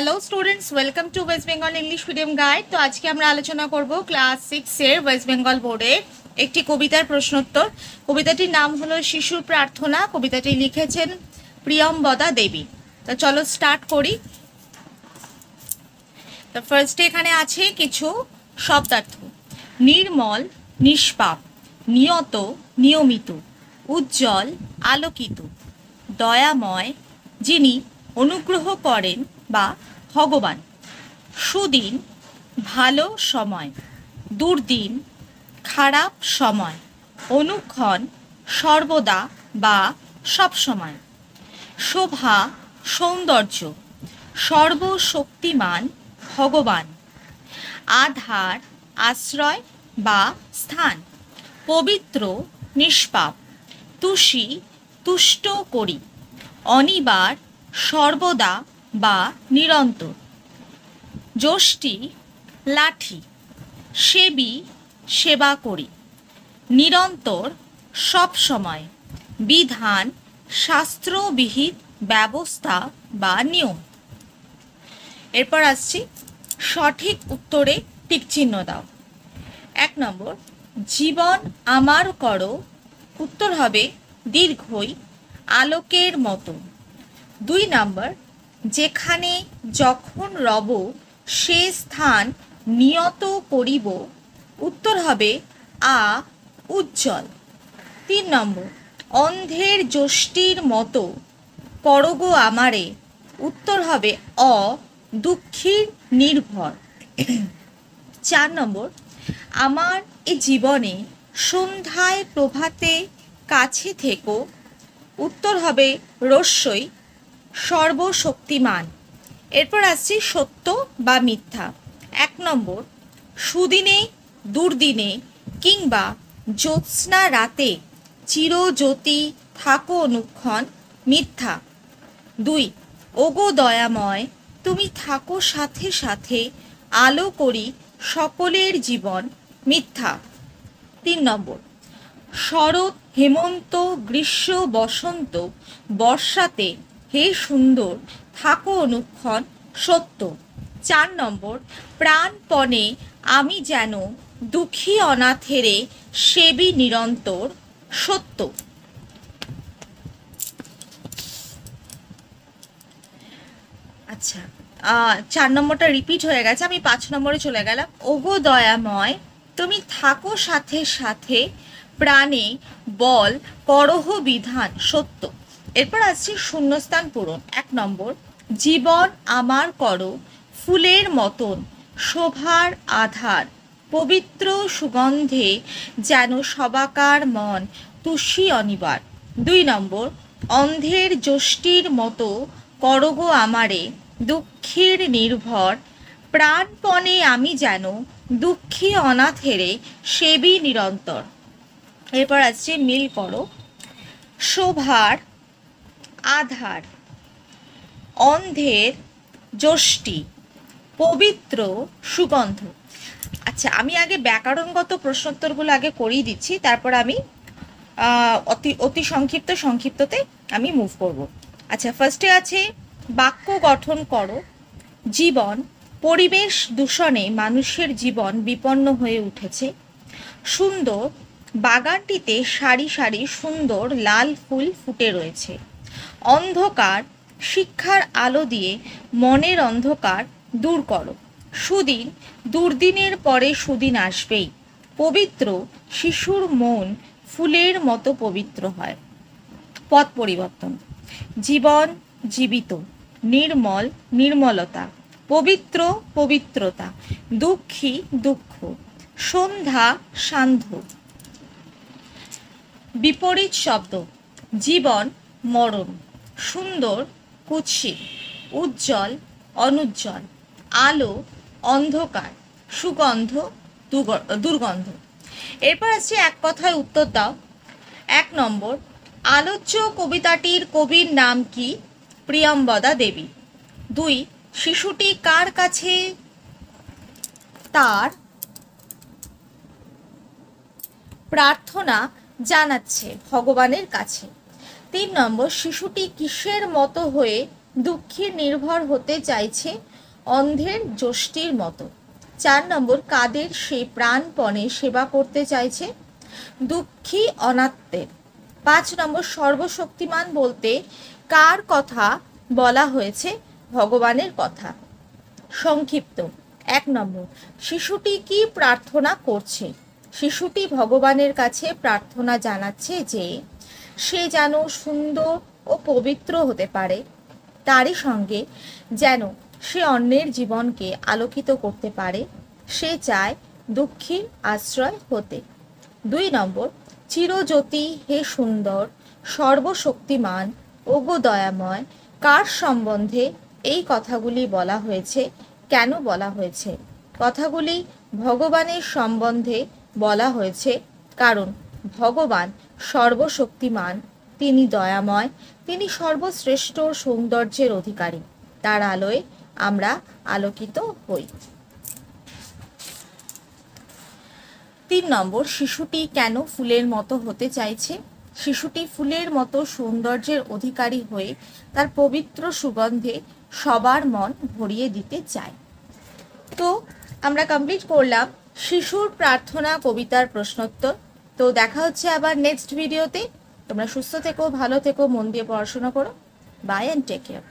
Hello students, welcome to West Bengal English medium guide. তো আজকে আমরা আলোচনা করব ক্লাস 6-এর ওয়েস্ট বেঙ্গল বোর্ডে একটি কবিতার প্রশ্নোত্তর। কবিতাটির নাম হলো শিশুর প্রার্থনা। কবিতাটি লিখেছেন প্রিয়ম্বদা দেবী। তো চলো স্টার্ট করি। তো ফার্স্টে এখানে আছে কিছু শব্দার্থ। নির্মল, নিষ্পাপ, নিয়ত, নিয়মিত, উজ্জ্বল, আলোকিত, দয়াময়, যিনি অনুগ্রহ করেন বা ভগবান, সুদিন, ভালো সময়, দুর্দিন, খারাপ সময়, অনুক্ষণ, সর্বদা বা সবসময়, শোভা, সৌন্দর্য, সর্বশক্তিমান ভগবান, আধার, আশ্রয় বা স্থান, পবিত্র, নিষ্পাপ, তুষি, তুষ্ট করি, অনিবার, সর্বদা বা নিরন্তর, যষ্টি, লাঠি, সেবী, সেবা করি, নিরন্তর, সব সময়, বিধান, শাস্ত্রবিহিত ব্যবস্থা বা নিয়ম। এরপর আসছি সঠিক উত্তরে টিকচিহ্ন দাও। 1 নম্বর, জীবন আমার করো, উত্তর হবে দীর্ঘই, আলোকের মতো। 2 নম্বর, যেখানে যখন রব সে স্থান নিয়ত করিব, উত্তর হবে আ, উজ্জ্বল। 3 নম্বর, অন্ধের যষ্টির মতো করগো আমারে, উত্তর হবে অ, দুঃখীর নির্ভর। 4 নম্বর, আমার এ জীবনে সন্ধ্যায় প্রভাতে কাছে থেকো, উত্তর হবে রস্যই, সর্বশক্তিমান। এরপর আসছি সত্য বা মিথ্যা। 1 নম্বর, সুদিনে, দুর্দিনে কিংবা জ্যোৎস্না রাতে চিরজ্যোতি থাকো অনুক্ষণ, মিথ্যা। 2, ওগো দয়াময়, তুমি থাকো সাথে সাথে, আলো করি সকলের জীবন, মিথ্যা। 3 নম্বর, শরৎ, হেমন্ত, গ্রীষ্ম, বসন্ত, বর্ষাতে হে সুন্দর থাকো অনুক্ষণ, সত্য। 4 নম্বর, প্রাণপণে আমি যেন দুঃখী অনাথেরে সেবী নিরন্তর, সত্য। আচ্ছা, 4 নম্বরটা রিপিট হয়ে গেছে, আমি 5 নম্বরে চলে গেলাম। ওগো দয়াময়, তুমি থাকো সাথে সাথে, প্রাণে বল করহ বিধান, সত্য। এরপর আসছি শূন্যস্থান পূরণ। 1 নম্বর, জীবন আমার করো, ফুলের মতন, শোভার আধার, পবিত্র সুগন্ধে যেন সবাকার মন, তুষি অনিবার। 2 নম্বর, অন্ধের যষ্টির মতো করগো আমারে, দুঃখীর নির্ভর, প্রাণপণে আমি যেন দুঃখী অনাথেরে সেবী নিরন্তর। এরপর আসছে মিল করো। শোভার আধার, অন্ধের যষ্টি, পবিত্র সুগন্ধ। আচ্ছা, আমি আগে ব্যাকরণগত প্রশ্নোত্তরগুলো আগে করিয়ে দিচ্ছি, তারপর আমি অতি সংক্ষিপ্ততে আমি মুভ করব। আচ্ছা, ফার্স্টে আছে বাক্য গঠন করো। জীবন, পরিবেশ দূষণে মানুষের জীবন বিপন্ন হয়ে উঠেছে। সুন্দর, বাগানটিতে সারি সারি সুন্দর লাল ফুল ফুটে রয়েছে। অন্ধকার, শিক্ষার আলো দিয়ে মনের অন্ধকার দূর করো। সুদিন, দুর্দিনের পরে সুদিন আসবেই। পবিত্র, শিশুর মন ফুলের মতো পবিত্র হয়। পদ পরিবর্তন। জীবন, জীবিত, নির্মল, নির্মলতা, পবিত্র, পবিত্রতা, দুঃখী, দুঃখ, সন্ধ্যা, সান্ধ্য। বিপরীত শব্দ। জীবন, মরণ, সুন্দর, কুৎসিত, উজ্জ্বল, অনুজ্জ্বল, আলো, অন্ধকার, সুগন্ধ, দুর্গন্ধ। এরপর আছে এক কথায় উত্তর দাও। 1 নম্বর, আলোচ্য কবিতাটির কবির নাম কি? প্রিয়ম্বদা দেবী। 2, শিশুটি কার কাছে তার প্রার্থনা জানাচ্ছে? ভগবানের কাছে। 3 নম্বর, শিশুটি কিসের মতো হয়ে দুঃখী নির্ভর হতে চাইছে? অন্ধের যষ্টির মতো। 4 নম্বর, কাদের সে প্রাণপণে সেবা করতে চাইছে? দুঃখী অনাত্মের। 5 নম্বর, সর্বশক্তিমান বলতে কার কথা বলা হয়েছে? ভগবানের কথা। সংক্ষিপ্ত। 1 নম্বর, শিশুটি কি প্রার্থনা করছে? শিশুটি ভগবানের কাছে প্রার্থনা জানাচ্ছে যে সে যেন সুন্দর ও পবিত্র হতে পারে, তারই সঙ্গে যেন সে অন্যের জীবনকে আলোকিত করতে পারে। সে চায় দুঃখীর আশ্রয় হতে। 2 নম্বর, চিরজ্যোতি হে সুন্দর সর্বশক্তিমান ওগো দয়াময়, কার সম্বন্ধে এই কথাগুলি বলা হয়েছে? কেন বলা হয়েছে? কথাগুলি ভগবানের সম্বন্ধে বলা হয়েছে কারণ ভগবান সর্বশক্তিমান, তিনি দয়াময়, তিনি সর্বশ্রেষ্ঠ সৌন্দর্যের অধিকারী। তার আলোয় আমরা আলোকিত হই। 3 নম্বর, শিশুটি কেন ফুলের মতো হতে চাইছে? শিশুটি ফুলের মতো সৌন্দর্যের অধিকারী হয়ে তার পবিত্র সুগন্ধে সবার মন ভরিয়ে দিতে চায়। তো আমরা কমপ্লিট করলাম শিশুর প্রার্থনা কবিতার প্রশ্নোত্তর। তো দেখা হচ্ছে আবার নেক্সট ভিডিওতে। তোমরা সুস্থ থেকো, ভালো থেকো, মন দিয়ে পড়াশোনা করো। Bye and take care.